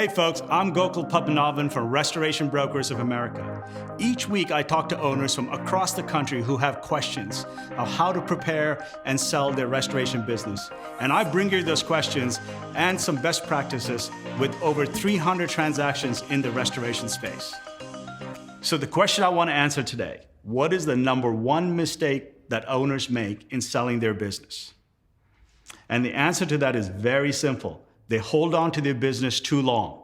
Hey folks, I'm Gokul Padmanabhan from Restoration Brokers of America. Each week I talk to owners from across the country who have questions of how to prepare and sell their restoration business. And I bring you those questions and some best practices with over 300 transactions in the restoration space. So the question I want to answer today, what is the number one mistake that owners make in selling their business? And the answer to that is very simple. They hold on to their business too long.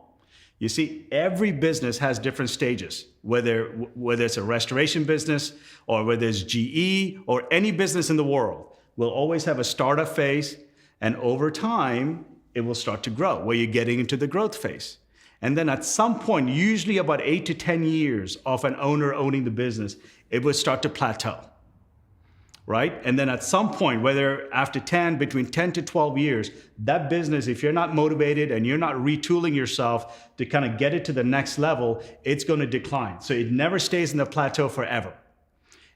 You see, every business has different stages, whether it's a restoration business or whether it's GE or any business in the world will always have a startup phase, and over time, it will start to grow, where you're getting into the growth phase. And then at some point, usually about 8 to 10 years of an owner owning the business, it will start to plateau. Right? And then at some point, whether after between 10 to 12 years, that business, if you're not motivated and you're not retooling yourself to kind of get it to the next level, it's going to decline. So it never stays in the plateau forever.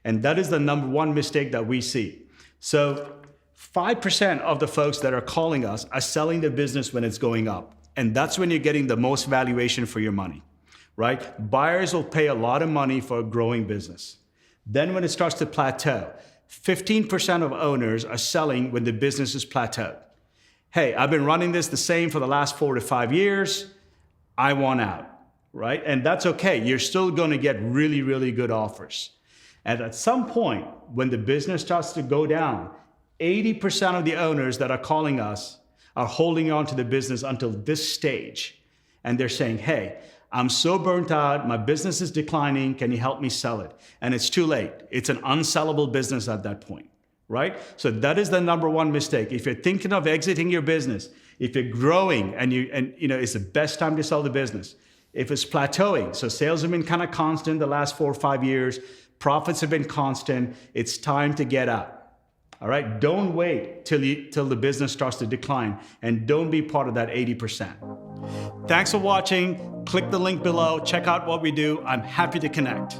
And that is the number one mistake that we see. So 5% of the folks that are calling us are selling their business when it's going up. And that's when you're getting the most valuation for your money, right? Buyers will pay a lot of money for a growing business. Then when it starts to plateau, 15% of owners are selling when the business is plateaued. Hey, I've been running this the same for the last 4 to 5 years. I want out, right? And that's okay. You're still going to get really, really good offers. And at some point, when the business starts to go down, 80% of the owners that are calling us are holding on to the business until this stage. And they're saying, hey, I'm so burnt out, my business is declining, can you help me sell it? And it's too late. It's an unsellable business at that point, right? So that is the number one mistake. If you're thinking of exiting your business, if you're growing and it's the best time to sell the business. If it's plateauing, so sales have been kind of constant the last 4 or 5 years, profits have been constant, it's time to get out. All right, don't wait till the business starts to decline, and don't be part of that 80%. Thanks for watching. Click the link below, check out what we do. I'm happy to connect.